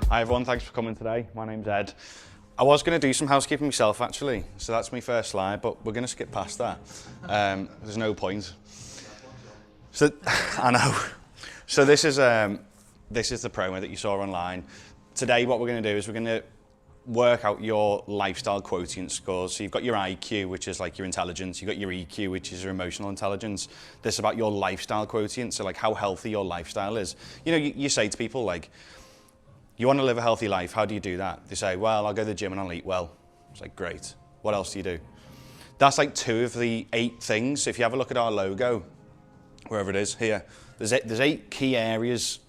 Hi everyone, thanks for coming today. My name's Ed. I was going to do some housekeeping myself actually, so that's my first slide, but we're going to skip past that. There's no point. So, I know. So this is the promo that you saw online. Today what we're going to do is we're going to work out your lifestyle quotient scores. So you've got your IQ, which is like your intelligence. You've got your EQ, which is your emotional intelligence. This is about your lifestyle quotient, so like how healthy your lifestyle is. You know, you say to people like, you want to live a healthy life, how do you do that? They say, well, I'll go to the gym and I'll eat well. It's like, great. What else do you do? That's like 2 of the 8 things. So if you have a look at our logo, wherever it is here, there's 8 key areas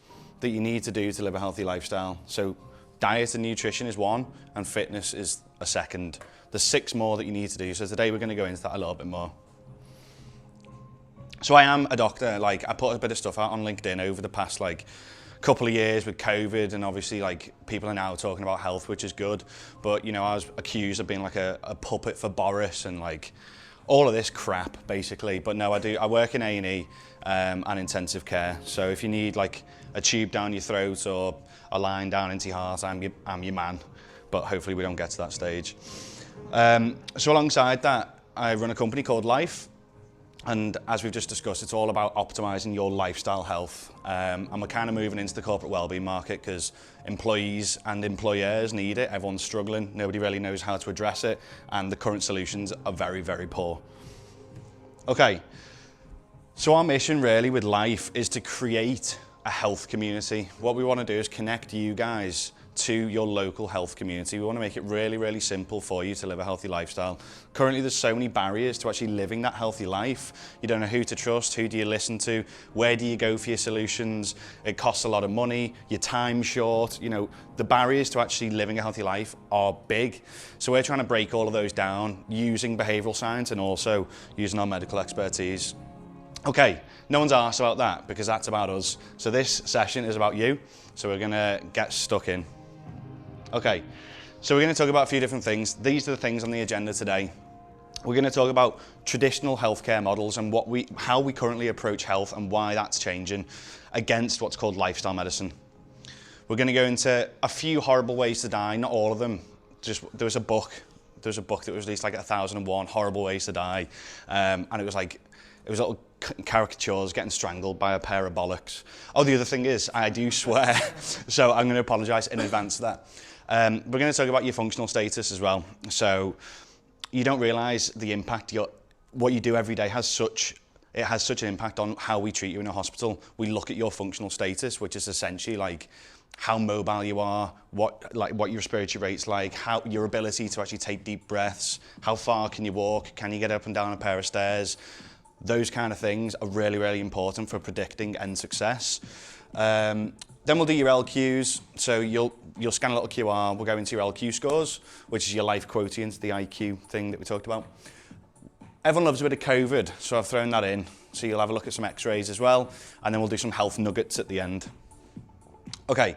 that you need to do to live a healthy lifestyle. So diet and nutrition is 1, and fitness is a 2nd. There's 6 more that you need to do. So today we're going to go into that a little bit more. So I am a doctor. Like, I put a bit of stuff out on LinkedIn over the past couple of years with COVID, and obviously like people are now talking about health, which is good, but you know, I was accused of being like a puppet for Boris and like all of this crap basically. But no, I work in A&E and intensive care, so if you need like a tube down your throat or a line down into your heart, I'm your man, but hopefully we don't get to that stage. So alongside that, I run a company called Life. And as we've just discussed, it's all about optimizing your lifestyle health. And we're kind of moving into the corporate wellbeing market because employees and employers need it. Everyone's struggling. Nobody really knows how to address it. And the current solutions are very, very poor. Okay, so our mission really with Life is to create a health community. What we want to do is connect you guys to your local health community. We want to make it really, really simple for you to live a healthy lifestyle. Currently, there's so many barriers to actually living that healthy life. You don't know who to trust, who do you listen to, where do you go for your solutions? It costs a lot of money, your time's short. You know, the barriers to actually living a healthy life are big. So we're trying to break all of those down using behavioral science and also using our medical expertise. Okay, no one's asked about that because that's about us. So this session is about you. So we're gonna get stuck in. Okay, so we're going to talk about a few different things. These are the things on the agenda today. We're going to talk about traditional healthcare models and how we currently approach health and why that's changing against what's called lifestyle medicine. We're going to go into a few horrible ways to die, not all of them. There was a book that was released like 1001 horrible ways to die, and it was little caricatures getting strangled by a pair of bollocks. Oh, the other thing is, I do swear, so I'm going to apologise in advance for that. We're going to talk about your functional status as well. So you don't realise the impact what you do every day has such an impact on how we treat you in a hospital. We look at your functional status, which is essentially like how mobile you are, what your respiratory rate's like, how your ability to actually take deep breaths, how far can you walk, can you get up and down a pair of stairs. Those kind of things are really, really important for predicting end success. Then we'll do your LQs. So you'll scan a little QR, we'll go into your LQ scores, which is your life quotient, the IQ thing that we talked about. Everyone loves a bit of COVID, so I've thrown that in. So you'll have a look at some x-rays as well, and then we'll do some health nuggets at the end. Okay,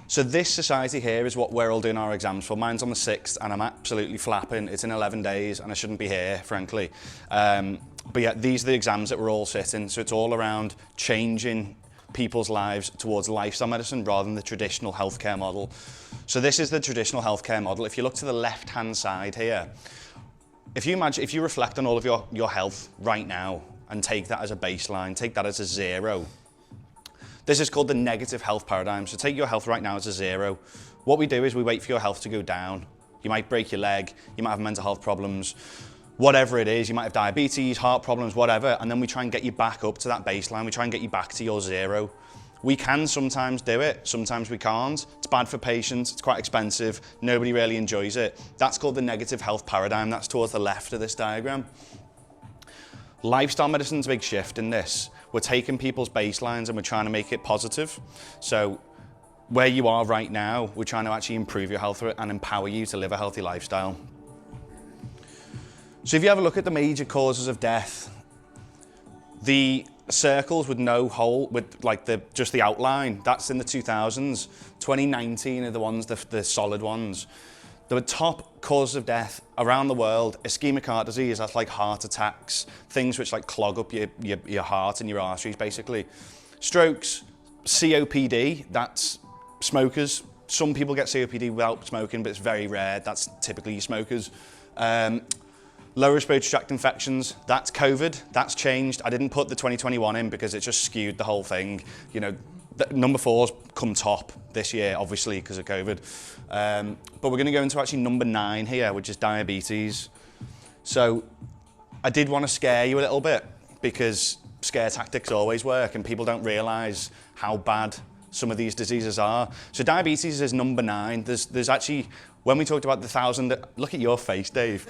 so this society here is what we're all doing our exams for. Mine's on the 6th, and I'm absolutely flapping. It's in 11 days, and I shouldn't be here, frankly. But yeah, these are the exams that we're all sitting, so it's all around changing people's lives towards lifestyle medicine rather than the traditional healthcare model. So this is the traditional healthcare model. If you look to the left-hand side here, if you reflect on all of your health right now and take that as a baseline, take that as a 0, this is called the negative health paradigm. So take your health right now as a 0. What we do is we wait for your health to go down. You might break your leg, you might have mental health problems, whatever it is, you might have diabetes, heart problems, whatever, and then we try and get you back up to that baseline. We try and get you back to your 0. We can sometimes do it, sometimes we can't. It's bad for patients, it's quite expensive, nobody really enjoys it. That's called the negative health paradigm. That's towards the left of this diagram. Lifestyle medicine's a big shift in this. We're taking people's baselines and we're trying to make it positive. So where you are right now, we're trying to actually improve your health and empower you to live a healthy lifestyle. So if you have a look at the major causes of death, the circles with no hole, with like just the outline, that's in the 2000s. 2019 are the ones, the solid ones. The top causes of death around the world: ischemic heart disease, that's like heart attacks, things which like clog up your heart and your arteries basically. Strokes, COPD, that's smokers, some people get COPD without smoking, but it's very rare. That's typically smokers. Lower respiratory tract infections, that's COVID, that's changed. I didn't put the 2021 in because it just skewed the whole thing. You know, number 4's come top this year, obviously, because of COVID. But we're gonna go into actually number 9 here, which is diabetes. So I did want to scare you a little bit because scare tactics always work and people don't realize how bad some of these diseases are. So diabetes is number 9. There's actually, when we talked about the 1,000, look at your face, Dave.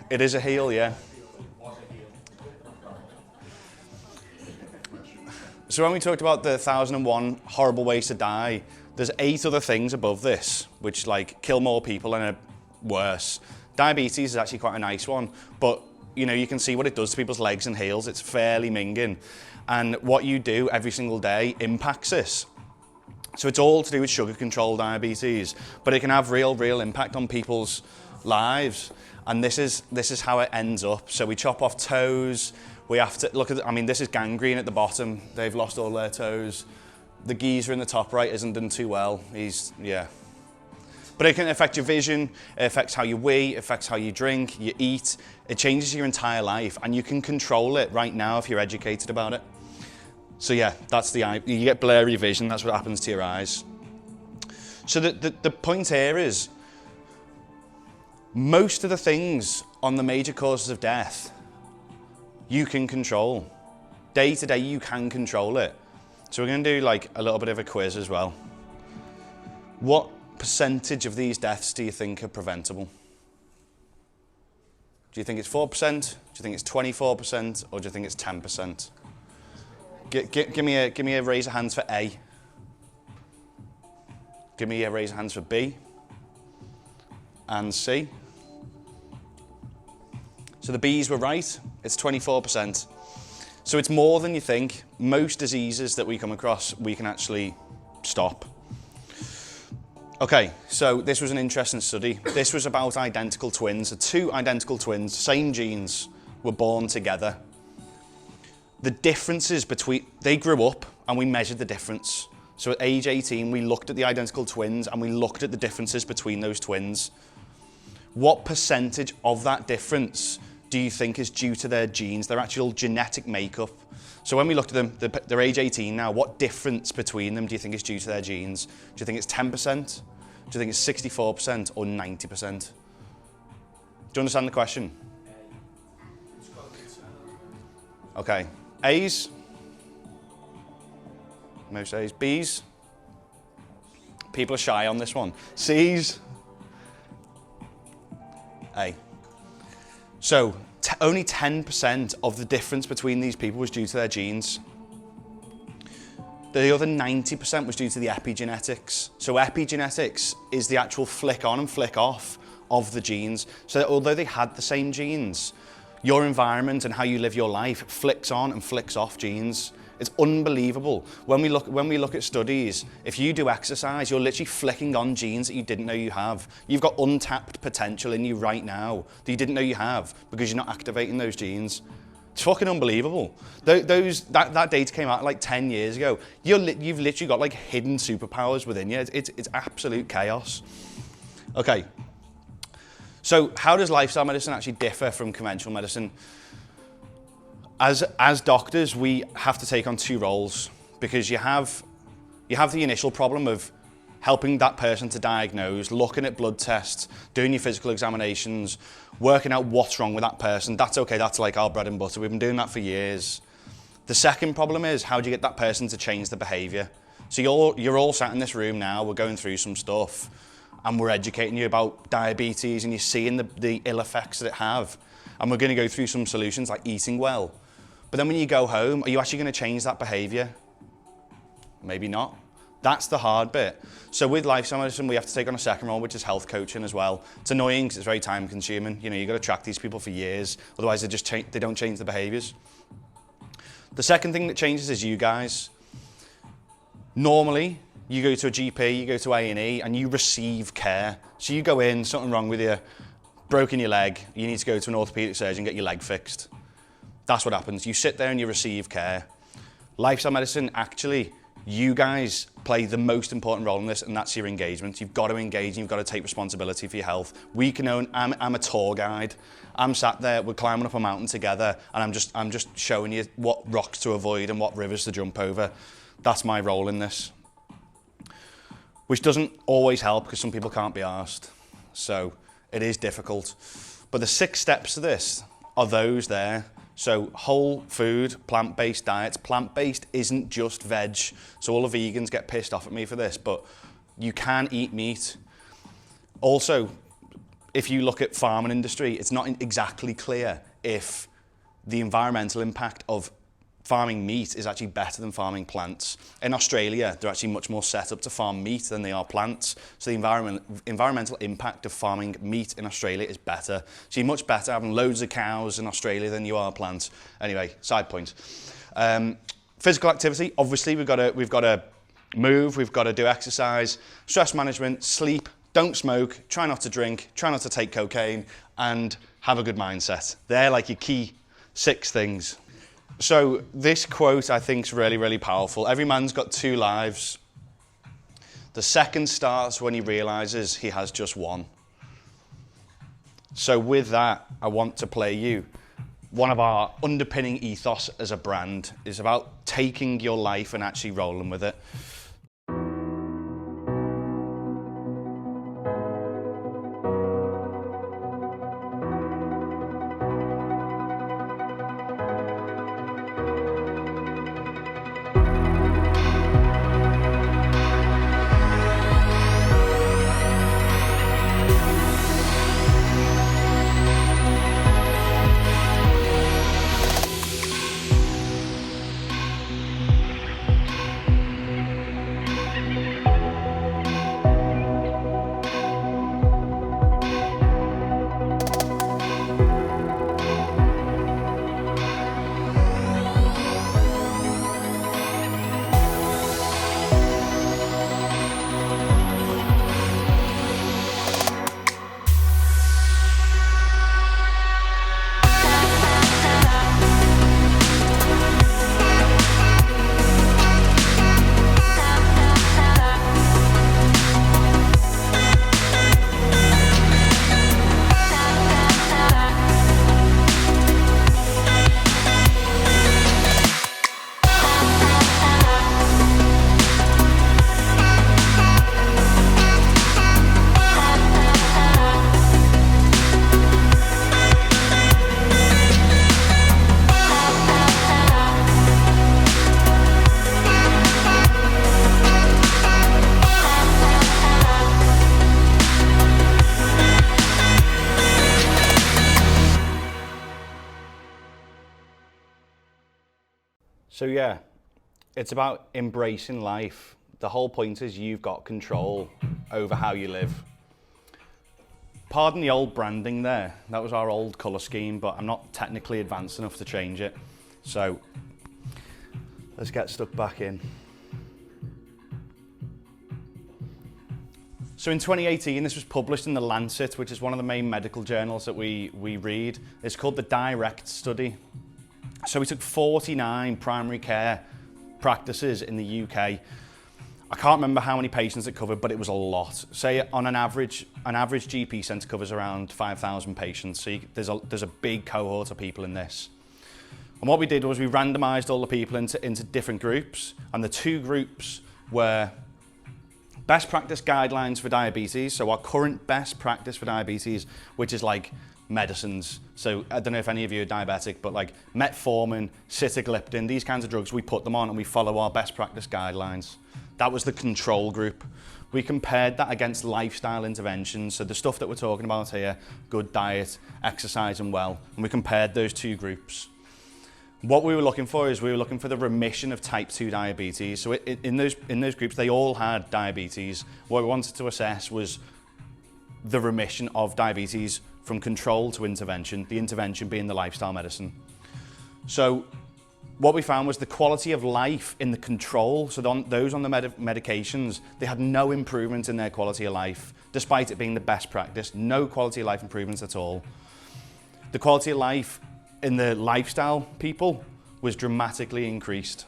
It is a heel, yeah. So when we talked about the 1,001 horrible ways to die, there's 8 other things above this, which like kill more people and are worse. Diabetes is actually quite a nice one, but you know, you can see what it does to people's legs and heels. It's fairly minging. And what you do every single day impacts this. So it's all to do with sugar control diabetes, but it can have real impact on people's lives. And this is how it ends up. So we chop off toes. We have to look at, I mean, this is gangrene at the bottom. They've lost all their toes. The geezer in the top right isn't done too well. Yeah. But it can affect your vision, it affects how you wee, it affects how you drink, you eat. It changes your entire life, and you can control it right now if you're educated about it. So yeah, that's you get blurry vision, that's what happens to your eyes. So the point here is, most of the things on the major causes of death, you can control. Day to day, you can control it. So we're gonna do like a little bit of a quiz as well. What percentage of these deaths do you think are preventable? Do you think it's 4%? Do you think it's 24%? Or do you think it's 10%? Give me a raise of hands for A. Give me a raise of hands for B and C. So the B's were right, it's 24%. So it's more than you think. Most diseases that we come across, we can actually stop. Okay, so this was an interesting study. This was about identical twins. So 2 identical twins, same genes, were born together. The differences between, they grew up and we measured the difference. So at age 18, we looked at the identical twins and we looked at the differences between those twins. What percentage of that difference do you think is due to their genes, their actual genetic makeup? So when we looked at them, they're age 18 now, what difference between them do you think is due to their genes? Do you think it's 10%? Do you think it's 64% or 90%? Do you understand the question? Okay, A's? Most A's. B's? People are shy on this one. C's? A. So only 10% of the difference between these people was due to their genes. The other 90% was due to the epigenetics. So epigenetics is the actual flick on and flick off of the genes. So that although they had the same genes, your environment and how you live your life flicks on and flicks off genes. It's unbelievable. When we look at studies, if you do exercise, you're literally flicking on genes that you didn't know you have. You've got untapped potential in you right now that you didn't know you have because you're not activating those genes. It's fucking unbelievable. That data came out like 10 years ago. You've literally got like hidden superpowers within you. It's absolute chaos. Okay. So how does lifestyle medicine actually differ from conventional medicine? As doctors, we have to take on 2 roles because you have the initial problem of helping that person to diagnose, looking at blood tests, doing your physical examinations, working out what's wrong with that person. That's okay, that's like our bread and butter. We've been doing that for years. The second problem is, how do you get that person to change the behavior? So you're all sat in this room now, we're going through some stuff, and we're educating you about diabetes, and you're seeing the ill effects that it have. And we're gonna go through some solutions like eating well. But then when you go home, are you actually gonna change that behavior? Maybe not. That's the hard bit. So with lifestyle medicine, we have to take on a second role, which is health coaching as well. It's annoying because it's very time consuming. You know, you've got to track these people for years. Otherwise they don't change the behaviors. The second thing that changes is you guys. Normally, you go to a GP, you go to A&E, and you receive care. So you go in, something wrong with you, broken your leg, you need to go to an orthopedic surgeon, get your leg fixed. That's what happens. You sit there and you receive care. Lifestyle medicine, actually, You guys play the most important role in this, and that's your engagement. You've got to engage, and you've got to take responsibility for your health. I'm a tour guide. I'm sat there, we're climbing up a mountain together, and I'm just showing you what rocks to avoid and what rivers to jump over. That's my role in this. Which doesn't always help, because some people can't be arsed. So it is difficult. But the 6 steps to this are those there. So whole food, plant-based diets. Plant-based isn't just veg. So all the vegans get pissed off at me for this, but you can eat meat. Also, if you look at farming industry, it's not exactly clear if the environmental impact of farming meat is actually better than farming plants. In Australia, they're actually much more set up to farm meat than they are plants. So the environmental impact of farming meat in Australia is better. So you're much better having loads of cows in Australia than you are plants. Anyway, side point. Physical activity, obviously we've got to move, we've got to do exercise, stress management, sleep, don't smoke, try not to drink, try not to take cocaine, and have a good mindset. They're like your key 6 things. So this quote I think is really, really powerful. Every man's got 2 lives. The second starts when he realizes he has just one. So with that, I want to play you. One of our underpinning ethos as a brand is about taking your life and actually rolling with it. So yeah, it's about embracing life. The whole point is you've got control over how you live. Pardon the old branding there. That was our old colour scheme, but I'm not technically advanced enough to change it. So let's get stuck back in. So in 2018, this was published in The Lancet, which is one of the main medical journals that we read. It's called the DIRECT study. So we took 49 primary care practices in the UK. I can't remember how many patients it covered, but it was a lot. Say on an average GP centre covers around 5,000 patients. So there's a big cohort of people in this. And what we did was we randomised all the people into different groups, and the 2 groups were best practice guidelines for diabetes. So our current best practice for diabetes, which is like medicines. So I don't know if any of you are diabetic, but like metformin, sitagliptin, these kinds of drugs, we put them on and we follow our best practice guidelines. That was the control group. We compared that against lifestyle interventions. So the stuff that we're talking about here, good diet, exercise and well, and we compared those 2 groups. What we were looking for is we were looking for the remission of type 2 diabetes. So in those groups, they all had diabetes. What we wanted to assess was the remission of diabetes from control to intervention, the intervention being the lifestyle medicine. So what we found was the quality of life in the control, so those on the medications, they had no improvement in their quality of life, despite it being the best practice, no quality of life improvements at all. The quality of life in the lifestyle people was dramatically increased.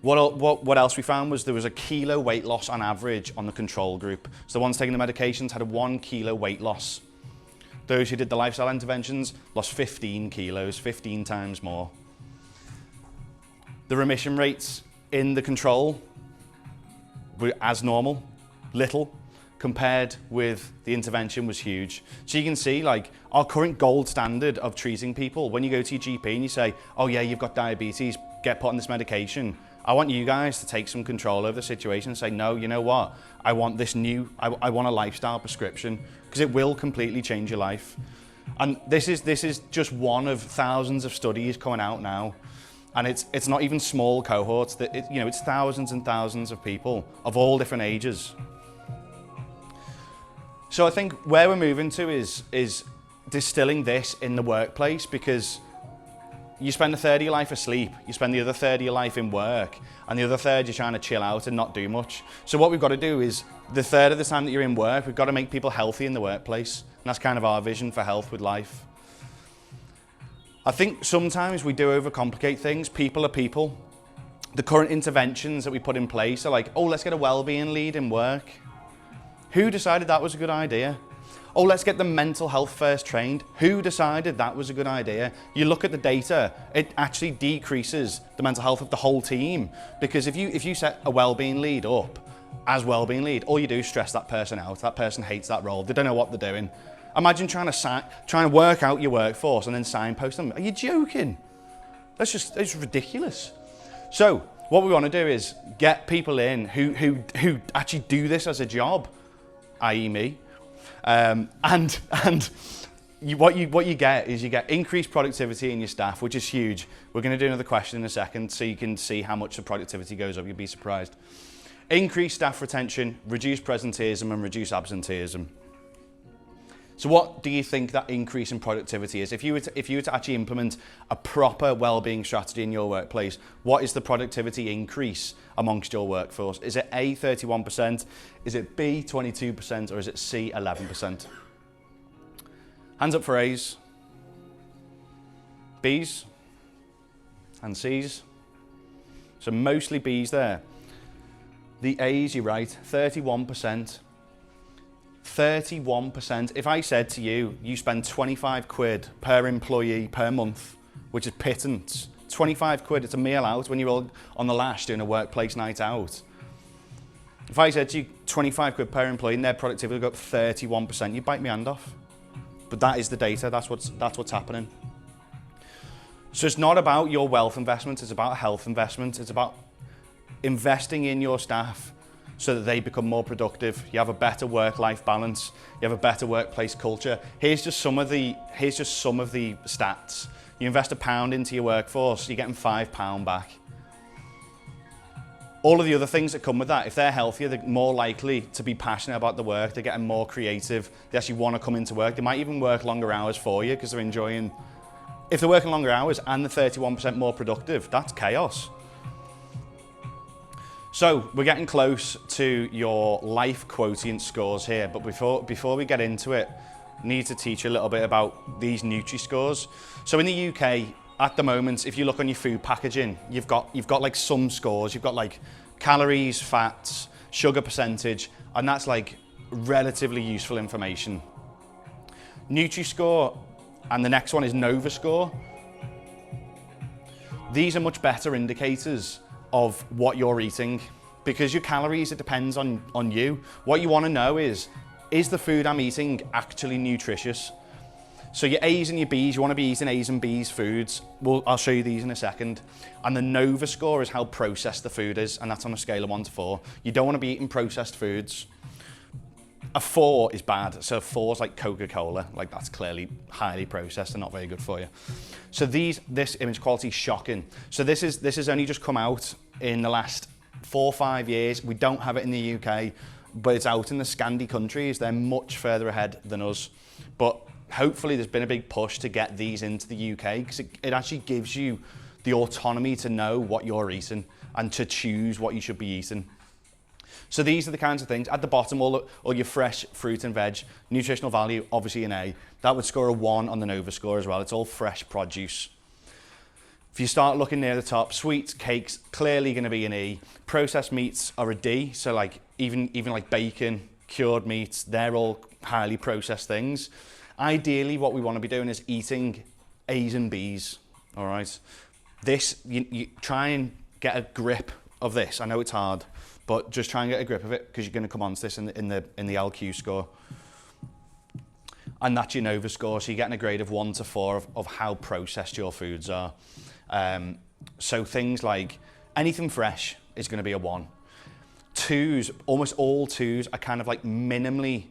What else we found was there was a kilo weight loss on average on the control group. So the ones taking the medications had a 1 kilo weight loss. Those who did the lifestyle interventions lost 15 kilos, 15 times more. The remission rates in the control were as normal, little, compared with the intervention was huge. So you can see, like, our current gold standard of treating people, when you go to your GP and you say, oh yeah, you've got diabetes, get put on this medication. I want you guys to take some control over the situation and say, no, you know what? I want this new, I want a lifestyle prescription, because it will completely change your life. And this is just one of thousands of studies coming out now. And it's not even small cohorts, it's thousands and thousands of people of all different ages. So I think where we're moving to is distilling this in the workplace, because you spend a third of your life asleep, you spend the other third of your life in work, and the other third you're trying to chill out and not do much. So what we've got to do is, the third of the time that you're in work, we've got to make people healthy in the workplace. And that's kind of our vision for health with life. I think sometimes we do overcomplicate things. People are people. The current interventions that we put in place are like, oh, let's get a well-being lead in work. Who decided that was a good idea? Oh, let's get the mental health first trained. Who decided that was a good idea? You look at the data, it actually decreases the mental health of the whole team. Because if you set a well-being lead up as well-being lead, all you do is stress that person out. That person hates that role. They don't know what they're doing. Imagine trying to work out your workforce and then signpost them. Are you joking? It's ridiculous. So what we want to do is get people in who actually do this as a job, i.e. me. What you get is you get increased productivity in your staff, which is huge. We're going to do another question in a second so you can see how much the productivity goes up. You'll be surprised. Increased staff retention, reduce presenteeism and reduce absenteeism. So what do you think that increase in productivity is? If you were to actually implement a proper well-being strategy in your workplace, what is the productivity increase amongst your workforce? Is it A, 31%? Is it B, 22%? Or is it C, 11%? Hands up for A's. B's and C's. So mostly B's there. The A's, you're right, 31%. 31%. If I said to you, you spend 25 quid per employee per month, which is pittance, 25 quid, it's a meal out when you're all on the lash doing a workplace night out. If I said to you 25 quid per employee and their productivity would go up 31%, you'd bite my hand off. But that is the data, that's what's happening. So it's not about your wealth investment, it's about health investment, it's about investing in your staff so that they become more productive. You have a better work-life balance. You have a better workplace culture. Here's just some of the stats. You invest £1 into your workforce, you're getting £5 back. All of the other things that come with that, if they're healthier, they're more likely to be passionate about the work. They're getting more creative. They actually want to come into work. They might even work longer hours for you because they're enjoying. If they're working longer hours and they're 31% more productive, that's chaos. So we're getting close to your life quotient scores here, but before we get into it, I need to teach you a little bit about these Nutri-scores. So in the UK, at the moment, if you look on your food packaging, you've got like some scores. You've got like calories, fats, sugar percentage, and that's like relatively useful information. Nutri-score, and the next one is Nova-score. These are much better indicators of what you're eating, because your calories, it depends on you. What you want to know is the food I'm eating actually nutritious? So your A's and your B's, you want to be eating A's and B's foods. I'll show you these in a second. And the Nova score is how processed the food is, and that's on a scale of 1 to 4. You don't want to be eating processed foods. A 4 is bad, so a 4 is like Coca-Cola, like that's clearly highly processed and not very good for you. So this image quality is shocking. So this has only just come out in the last 4 or 5 years. We don't have it in the UK, but it's out in the Scandi countries. They're much further ahead than us. But hopefully there's been a big push to get these into the UK, because it actually gives you the autonomy to know what you're eating and to choose what you should be eating. So these are the kinds of things. At the bottom, all your fresh fruit and veg, nutritional value, obviously an A. That would score a 1 on the Nova score as well. It's all fresh produce. If you start looking near the top, sweets, cakes, clearly going to be an E. Processed meats are a D, so like even like bacon, cured meats, they're all highly processed things. Ideally, what we want to be doing is eating A's and B's, all right? This, you try and get a grip of this. I know it's hard, but just try and get a grip of it because you're going to come onto this in the LQ score. And that's your Nova score, so you're getting a grade of 1 to 4 of how processed your foods are. So things like anything fresh is going to be a 1. 2s, almost all 2s are kind of like minimally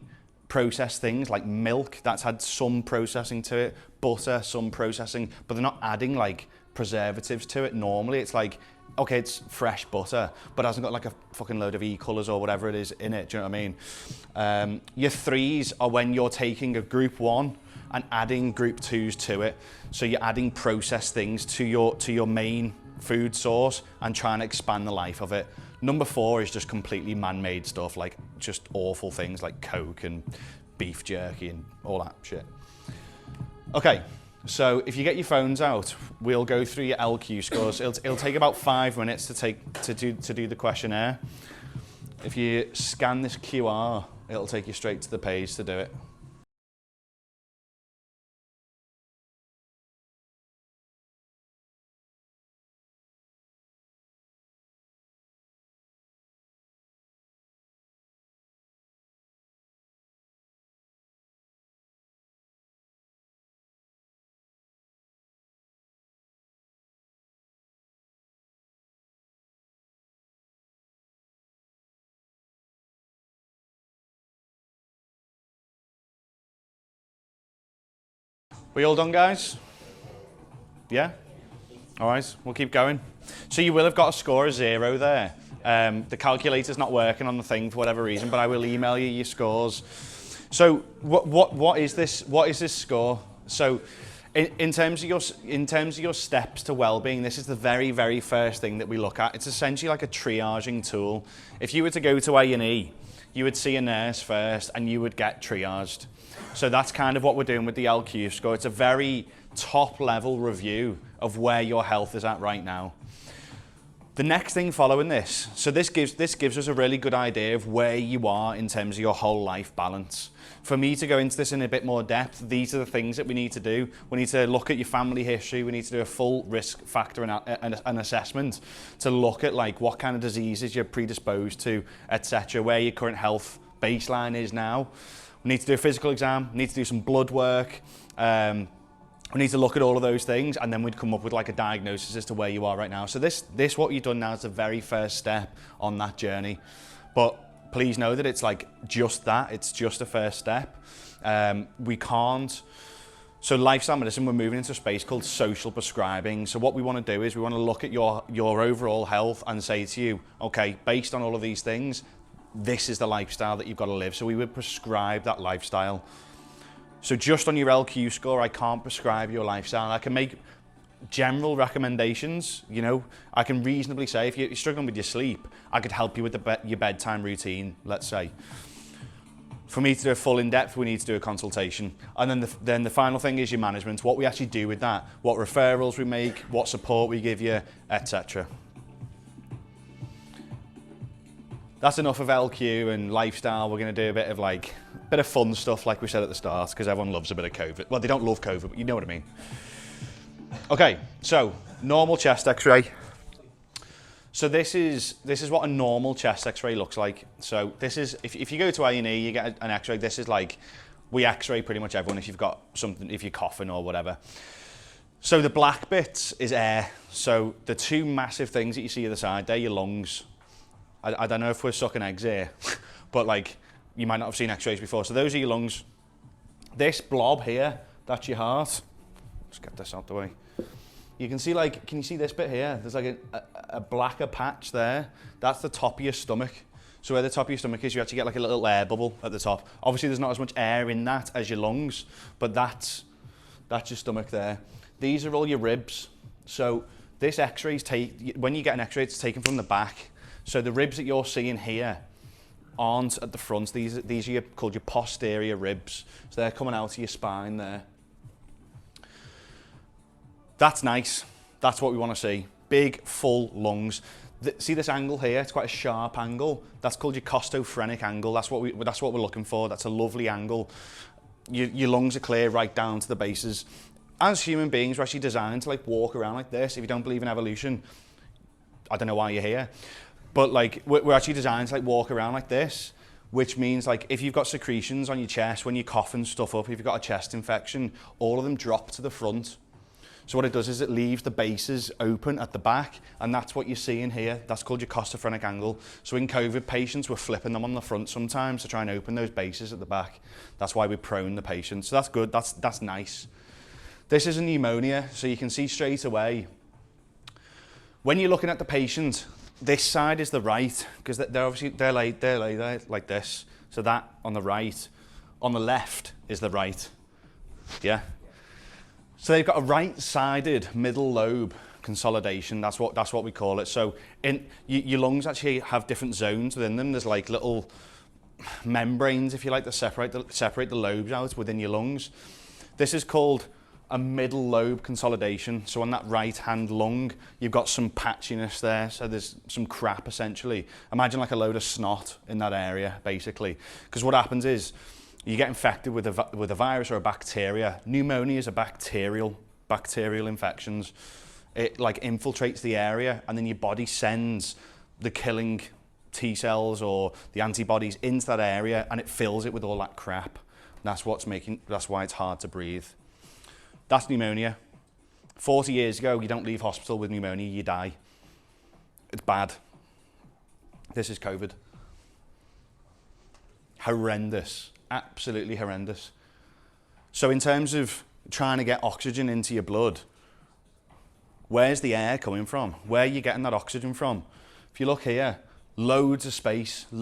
processed things, like milk, that's had some processing to it, butter, some processing, but they're not adding like preservatives to it normally. It's like, okay, it's fresh butter, but it hasn't got like a fucking load of E-colours or whatever it is in it, do you know what I mean? Your 3s are when you're taking a group 1 and adding group 2s to it. So you're adding processed things to your main food source and trying to expand the life of it. Number 4 is just completely man-made stuff, like just awful things like Coke and beef jerky and all that shit. Okay, so if you get your phones out, we'll go through your LQ scores. It'll take about 5 minutes to do the questionnaire. If you scan this QR, it'll take you straight to the page to do it. We all done, guys? Yeah? All right, we'll keep going. So you will have got a score of 0 there. The calculator's not working on the thing for whatever reason, but I will email you your scores. So what is this? What is this score? So in terms of your steps to well-being, this is the very, very first thing that we look at. It's essentially like a triaging tool. If you were to go to A&E, you would see a nurse first and you would get triaged. So that's kind of what we're doing with the LQ score. It's a very top level review of where your health is at right now. The next thing following this, so this gives us a really good idea of where you are in terms of your whole life balance. For me to go into this in a bit more depth, these are the things that we need to do. We need to look at your family history. We need to do a full risk factor and assessment to look at like what kind of diseases you're predisposed to, etc., where your current health baseline is now. We need to do a physical exam, we need to do some blood work, we need to look at all of those things, and then we'd come up with like a diagnosis as to where you are right now. So this what you've done now is the very first step on that journey. But please know that it's like just that, it's just a first step. We can't, so lifestyle medicine, we're moving into a space called social prescribing. So what we want to do is we want to look at your overall health and say to you, okay, based on all of these things, this is the lifestyle that you've got to live. So we would prescribe that lifestyle. So just on your LQ score, I can't prescribe your lifestyle. I can make general recommendations, you know. I can reasonably say if you're struggling with your sleep, I could help you with your bedtime routine, let's say. For me to do a full in-depth, we need to do a consultation. And then the final thing is your management, what we actually do with that, what referrals we make, what support we give you, etc. That's enough of LQ and lifestyle. We're going to do a bit of fun stuff like we said at the start, because everyone loves a bit of COVID. Well, they don't love COVID, but you know what I mean. Okay, so normal chest x-ray. So this is what a normal chest x-ray looks like. So this is, if you go to A&E, you get an x-ray. This is like, we x-ray pretty much everyone if you've got something, if you're coughing or whatever. So the black bit is air. So the two massive things that you see at the side, they're your lungs. I don't know if we're sucking eggs here, but like, you might not have seen x-rays before. So those are your lungs. This blob here, that's your heart. Let's get this out the way. You can see like, can you see this bit here? There's like a blacker patch there. That's the top of your stomach. So where the top of your stomach is, you actually get like a little air bubble at the top. Obviously there's not as much air in that as your lungs, but that's your stomach there. These are all your ribs. So this x-ray when you get an x-ray, it's taken from the back. So the ribs that you're seeing here aren't at the front. These are called your posterior ribs. So they're coming out of your spine there. That's nice. That's what we want to see. Big, full lungs. See this angle here? It's quite a sharp angle. That's called your costophrenic angle. That's what we're looking for. That's a lovely angle. Your lungs are clear right down to the bases. As human beings, we're actually designed to like walk around like this. If you don't believe in evolution, I don't know why you're here. But like we're actually designed to like walk around like this, which means like if you've got secretions on your chest, when you're coughing stuff up, if you've got a chest infection, all of them drop to the front. So what it does is it leaves the bases open at the back, and that's what you're seeing here. That's called your costophrenic angle. So in COVID patients, we're flipping them on the front sometimes to try and open those bases at the back. That's why we prone the patient. So that's good, that's nice. This is a pneumonia, so you can see straight away. When you're looking at the patient, this side is the right, because they're laid there like this. So that on the right, on the left is the right, yeah? So they've got a right-sided middle lobe consolidation. That's what we call it. So your lungs actually have different zones within them. There's like little membranes, if you like, that separate the lobes out within your lungs. This is called a middle lobe consolidation. So on that right-hand lung, you've got some patchiness there. So there's some crap, essentially. Imagine like a load of snot in that area, basically. Because what happens is, you get infected with a virus or a bacteria. Pneumonia is a bacterial infections. It like infiltrates the area, and then your body sends the killing T cells or the antibodies into that area, and it fills it with all that crap. That's why it's hard to breathe. That's pneumonia. 40 years ago, you don't leave hospital with pneumonia, you die. It's bad. This is COVID. Horrendous. Absolutely horrendous. So in terms of trying to get oxygen into your blood, where's the air coming from? Where are you getting that oxygen from? If you look here, loads of space in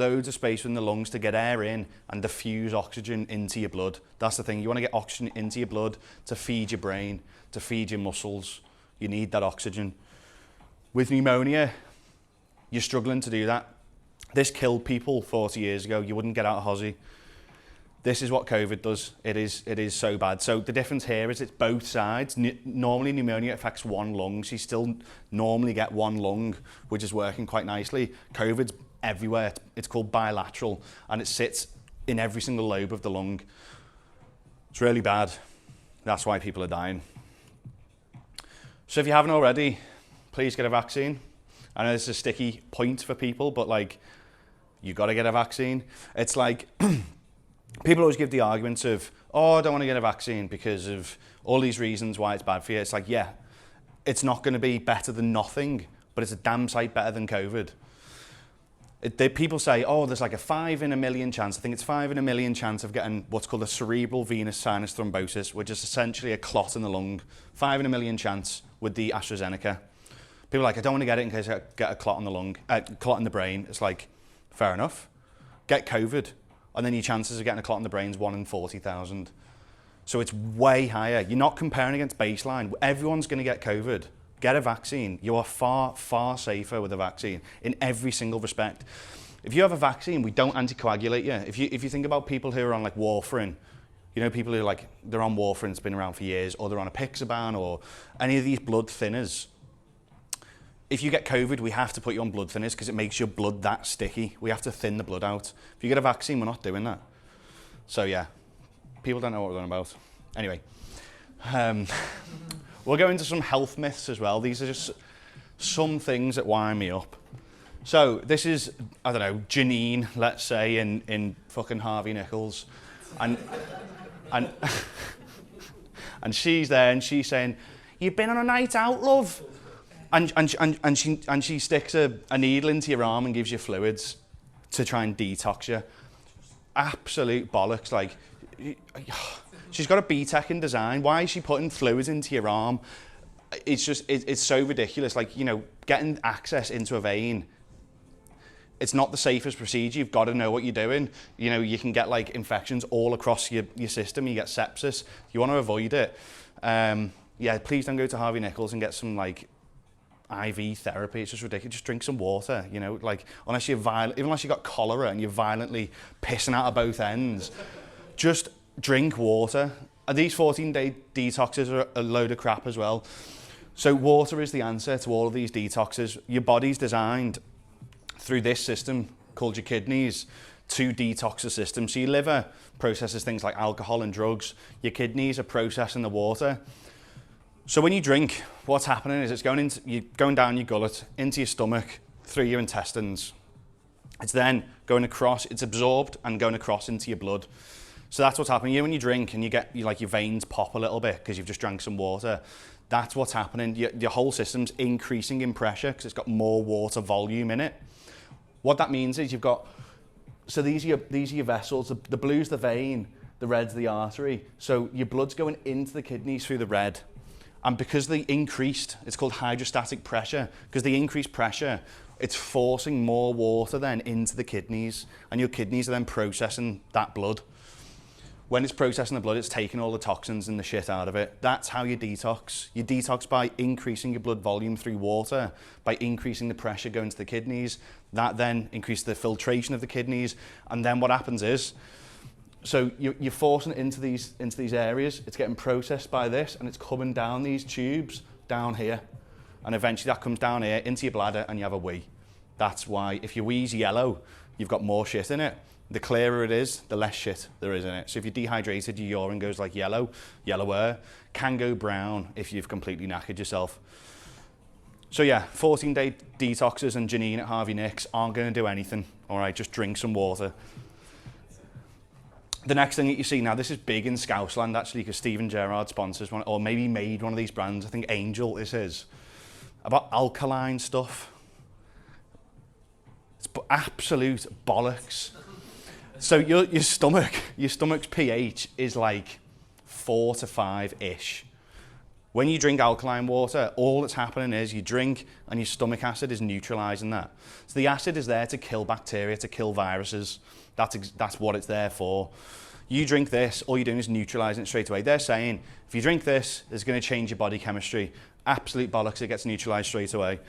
the lungs to get air in and diffuse oxygen into your blood. That's the thing. You want to get oxygen into your blood to feed your brain, to feed your muscles. You need that oxygen. With pneumonia, you're struggling to do that. This killed people 40 years ago. You wouldn't get out of Hossie. This is what COVID does. It is so bad. So the difference here is it's both sides. Normally pneumonia affects one lung, so you still normally get one lung, which is working quite nicely. COVID's everywhere. It's called bilateral, and it sits in every single lobe of the lung. It's really bad. That's why people are dying. So if you haven't already, please get a vaccine. I know this is a sticky point for people, but like, you got to get a vaccine. It's like, people always give the arguments of, oh, I don't want to get a vaccine because of all these reasons why it's bad for you. It's like, yeah, it's not going to be better than nothing, but it's a damn sight better than COVID. People say, oh, there's like a 5 in a million chance. I think it's 5 in a million chance of getting what's called a cerebral venous sinus thrombosis, which is essentially a clot in the lung. 5 in a million chance with the AstraZeneca. People are like, I don't want to get it in case I get a clot in the lung, clot in the brain. It's like, fair enough. Get COVID. And then your chances of getting a clot in the brain is 1 in 40,000. So it's way higher. You're not comparing against baseline. Everyone's going to get COVID. Get a vaccine. You are far, far safer with a vaccine in every single respect. If you have a vaccine, we don't anticoagulate you. If you think about people who are on like warfarin, you know, people who are like, they're on warfarin, it's been around for years, or they're on a Pixaban or any of these blood thinners. If you get COVID, we have to put you on blood thinners because it makes your blood that sticky. We have to thin the blood out. If you get a vaccine, we're not doing that. So yeah, people don't know what we're on about. Anyway, we'll go into some health myths as well. These are just some things that wind me up. So this is, I don't know, Janine, let's say, in fucking Harvey Nichols. And she's there and she's saying, you've been on a night out, love. And she sticks a needle into your arm and gives you fluids to try and detox you. Absolute bollocks. Like, she's got a BTEC in design. Why is she putting fluids into your arm? It's just, it's so ridiculous. Like, you know, getting access into a vein, it's not the safest procedure. You've got to know what you're doing. You know, you can get like infections all across your system. You get sepsis. You want to avoid it. Yeah, please don't go to Harvey Nichols and get some like IV therapy. It's just ridiculous. Just drink some water, you know, like unless you've got cholera and you're violently pissing out of both ends, just drink water. And these 14-day detoxes are a load of crap as well. So water is the answer to all of these detoxes. Your body's designed through this system called your kidneys to detox the system. So your liver processes things like alcohol and drugs. Your kidneys are processing the water. So when you drink, what's happening is it's going down your gullet, into your stomach, through your intestines. It's then going across, it's absorbed and going across into your blood. So that's what's happening. When you drink and your veins pop a little bit because you've just drank some water, that's what's happening. Your whole system's increasing in pressure because it's got more water volume in it. What that means is so these are your vessels. The blue's the vein, the red's the artery. So your blood's going into the kidneys through the red. And because they increased, it's called hydrostatic pressure, because the increased pressure, it's forcing more water then into the kidneys, and your kidneys are then processing that blood. When it's processing the blood, it's taking all the toxins and the shit out of it. That's how you detox. You detox by increasing your blood volume through water, by increasing the pressure going to the kidneys. That then increases the filtration of the kidneys. And then what happens is, so you're forcing it into these areas. It's getting processed by this, and it's coming down these tubes down here. And eventually that comes down here into your bladder, and you have a wee. That's why if your wee's yellow, you've got more shit in it. The clearer it is, the less shit there is in it. So if you're dehydrated, your urine goes like yellower, can go brown if you've completely knackered yourself. So yeah, 14-day detoxes and Janine at Harvey Nicks aren't going to do anything. All right, just drink some water. The next thing that you see now, this is big in Scouseland actually, because Stephen Gerrard sponsors one, or maybe made one of these brands. I think Angel is his. About alkaline stuff. It's absolute bollocks. So your stomach's pH is like 4 to 5-ish. When you drink alkaline water, all that's happening is you drink and your stomach acid is neutralizing that. So the acid is there to kill bacteria, to kill viruses. That's what it's there for. You drink this, all you're doing is neutralizing it straight away. They're saying, if you drink this, it's going to change your body chemistry. Absolute bollocks, it gets neutralized straight away.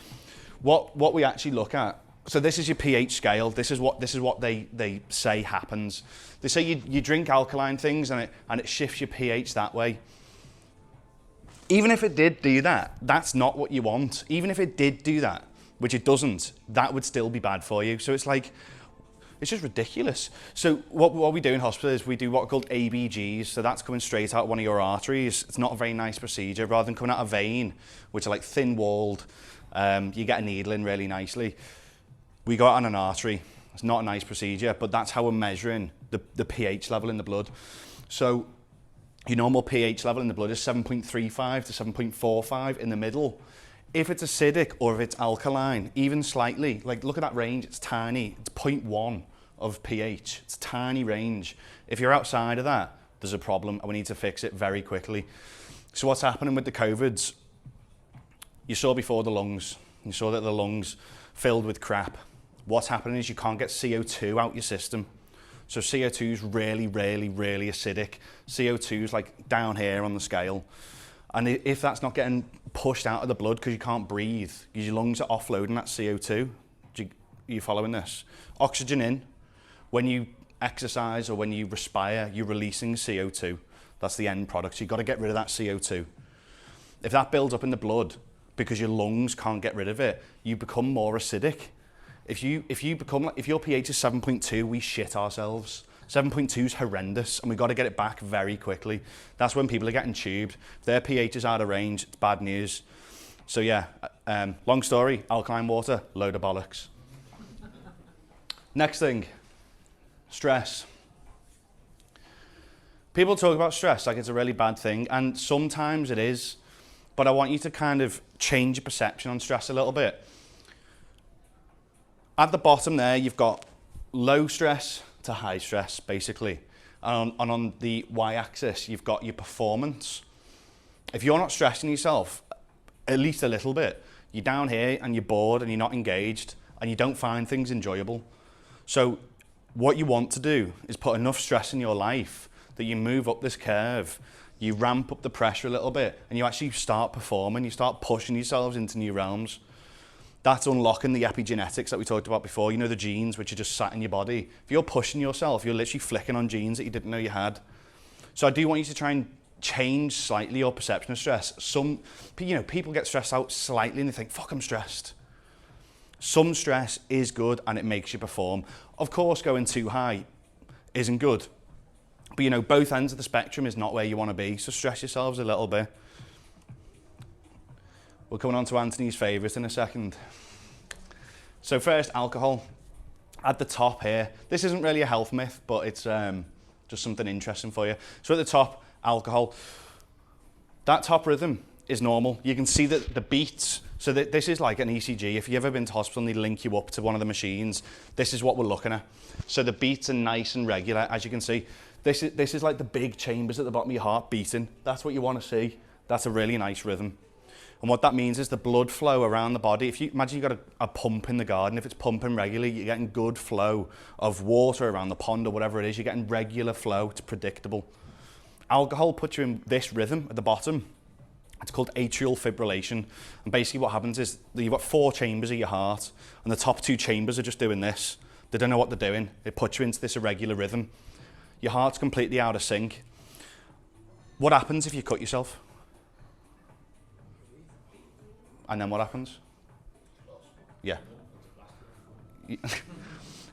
What we actually look at, so this is your pH scale. This is what they say happens. They say you drink alkaline things and it shifts your pH that way. Even if it did do that, that's not what you want. Even if it did do that, which it doesn't, that would still be bad for you. So it's just ridiculous. So what we do in hospital is we do what are called ABGs. So that's coming straight out one of your arteries. It's not a very nice procedure. Rather than coming out a vein, which are like thin-walled, you get a needle in really nicely. We go out on an artery. It's not a nice procedure, but that's how we're measuring the pH level in the blood. So your normal pH level in the blood is 7.35 to 7.45 in the middle. If it's acidic or if it's alkaline, even slightly, like look at that range, it's tiny. It's 0.1 of pH. It's a tiny range. If you're outside of that, there's a problem and we need to fix it very quickly. So what's happening with the COVIDs? You saw before the lungs. You saw that the lungs filled with crap. What's happening is you can't get CO2 out your system. So CO2 is really, really, really acidic. CO2 is like down here on the scale. And if that's not getting pushed out of the blood because you can't breathe, because your lungs are offloading that CO2, are you following this? Oxygen in. When you exercise or when you respire, you're releasing CO2. That's the end product. So you've got to get rid of that CO2. If that builds up in the blood because your lungs can't get rid of it, you become more acidic. If your pH is 7.2, we shit ourselves. 7.2 is horrendous, and we've got to get it back very quickly. That's when people are getting tubed. If their pH is out of range, it's bad news. So yeah, long story, alkaline water, load of bollocks. Next thing, stress. People talk about stress like it's a really bad thing, and sometimes it is, but I want you to kind of change your perception on stress a little bit. At the bottom there, you've got low stress to high stress, basically. And on the y-axis, you've got your performance. If you're not stressing yourself, at least a little bit, you're down here and you're bored and you're not engaged and you don't find things enjoyable. So what you want to do is put enough stress in your life that you move up this curve, you ramp up the pressure a little bit, and you actually start performing, you start pushing yourselves into new realms. That's unlocking the epigenetics that we talked about before. You know, the genes which are just sat in your body. If you're pushing yourself, you're literally flicking on genes that you didn't know you had. So I do want you to try and change slightly your perception of stress. Some, people get stressed out slightly and they think, fuck, I'm stressed. Some stress is good and it makes you perform. Of course, going too high isn't good. But both ends of the spectrum is not where you want to be, so stress yourselves a little bit. We're coming on to Anthony's favourite in a second. So first, alcohol. At the top here, this isn't really a health myth, but it's just something interesting for you. So at the top, alcohol. That top rhythm is normal. You can see that the beats, so that this is like an ECG. If you've ever been to hospital and they link you up to one of the machines, this is what we're looking at. So the beats are nice and regular, as you can see. This is like the big chambers at the bottom of your heart beating. That's what you want to see. That's a really nice rhythm. And what that means is the blood flow around the body. If you imagine you've got a pump in the garden, if it's pumping regularly, you're getting good flow of water around the pond or whatever it is. You're getting regular flow. It's predictable. Alcohol puts you in this rhythm at the bottom. It's called atrial fibrillation. And basically what happens is you've got 4 chambers of your heart, and the top 2 chambers are just doing this. They don't know what they're doing. It puts you into this irregular rhythm. Your heart's completely out of sync. What happens if you cut yourself? And then what happens? Yeah.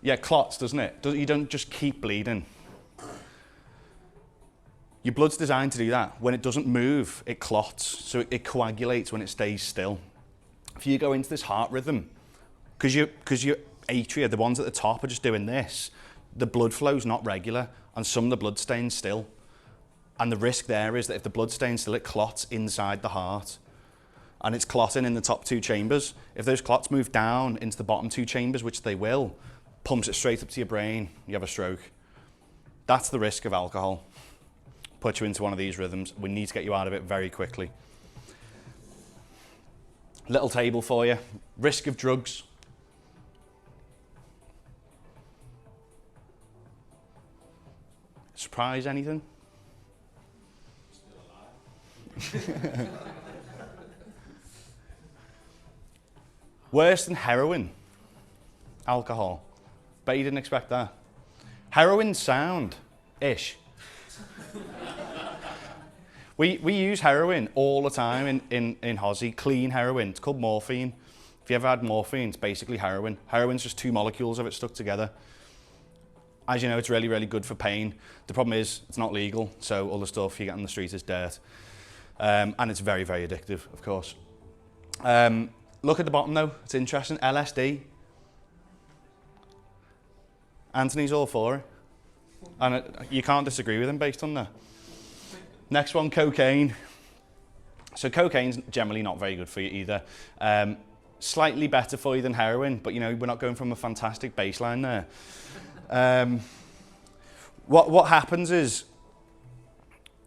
Yeah, clots, doesn't it? You don't just keep bleeding. Your blood's designed to do that. When it doesn't move, it clots. So it coagulates when it stays still. If you go into this heart rhythm, because your atria, the ones at the top, are just doing this, the blood flow's not regular, and some of the blood stays still. And the risk there is that if the blood stays still, it clots inside the heart. And it's clotting in the top 2 chambers. If those clots move down into the bottom 2 chambers, which they will, pumps it straight up to your brain, you have a stroke. That's the risk of alcohol. Put you into one of these rhythms. We need to get you out of it very quickly. Little table for you. Risk of drugs. Surprise, anything? Still alive. Worse than heroin, alcohol. Bet you didn't expect that. Heroin sound-ish. we use heroin all the time in Hozzy, clean heroin. It's called morphine. If you ever had morphine, it's basically heroin. Heroin's just 2 molecules of it stuck together. As you know, it's really, really good for pain. The problem is it's not legal, so all the stuff you get on the street is dirt. And it's very, very addictive, of course. Look at the bottom though, it's interesting. LSD. Anthony's all for it. And you can't disagree with him based on that. Next one, cocaine. So cocaine's generally not very good for you either. Slightly better for you than heroin, but we're not going from a fantastic baseline there. What happens is,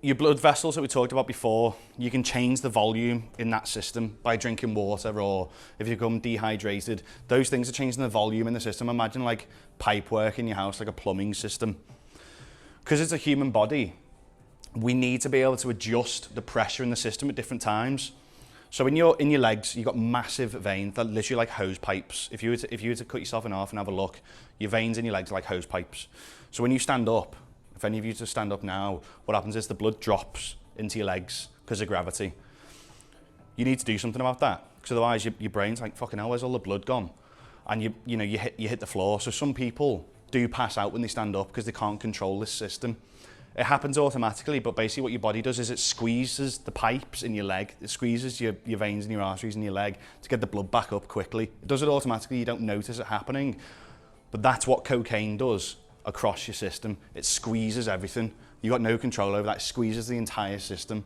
your blood vessels that we talked about before, you can change the volume in that system by drinking water, or if you become dehydrated, those things are changing the volume in the system. Imagine like pipe work in your house, like a plumbing system. Because it's a human body, we need to be able to adjust the pressure in the system at different times. So in your legs, you've got massive veins that are literally like hose pipes. If you were to cut yourself in half and have a look, your veins in your legs are like hose pipes. So when you stand up, if any of you to stand up now, what happens is the blood drops into your legs because of gravity. You need to do something about that, because otherwise your brain's like, fucking hell, where's all the blood gone? And you hit the floor. So some people do pass out when they stand up because they can't control this system. It happens automatically, but basically what your body does is it squeezes the pipes in your leg. It squeezes your veins and your arteries in your leg to get the blood back up quickly. It does it automatically, you don't notice it happening. But that's what cocaine does across your system. It squeezes everything. You've got no control over that. It squeezes the entire system.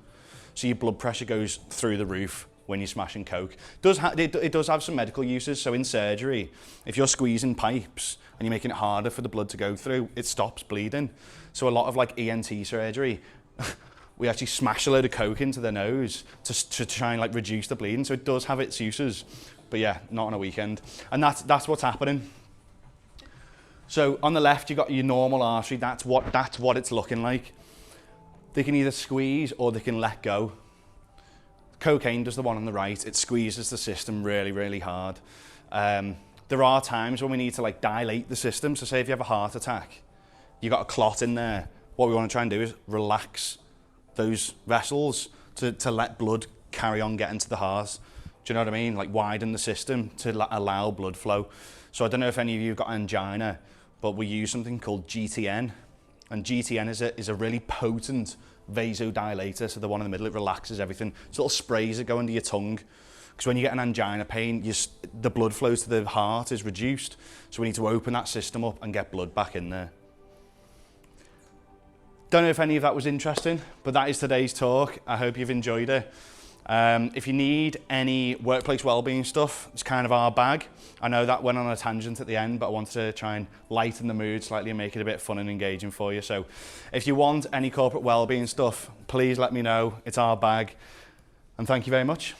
So your blood pressure goes through the roof when you're smashing coke. It does have some medical uses. So in surgery, if you're squeezing pipes and you're making it harder for the blood to go through, it stops bleeding. So a lot of like ENT surgery, we actually smash a load of coke into their nose to try and like reduce the bleeding. So it does have its uses, but yeah, not on a weekend. And that's what's happening. So on the left, you've got your normal artery. That's what it's looking like. They can either squeeze or they can let go. Cocaine does the one on the right. It squeezes the system really, really hard. There are times when we need to like dilate the system. So say if you have a heart attack, you've got a clot in there. What we want to try and do is relax those vessels to let blood carry on getting to the heart. Do you know what I mean? Like widen the system to allow blood flow. So I don't know if any of you have got angina, but we use something called GTN. And GTN is a really potent vasodilator. So the one in the middle, it relaxes everything. It's little sprays that go under your tongue. Because when you get an angina pain, the blood flow to the heart is reduced. So we need to open that system up and get blood back in there. Don't know if any of that was interesting, but that is today's talk. I hope you've enjoyed it. If you need any workplace wellbeing stuff, it's kind of our bag. I know that went on a tangent at the end, but I wanted to try and lighten the mood slightly and make it a bit fun and engaging for you. So if you want any corporate wellbeing stuff, please let me know. It's our bag. And thank you very much.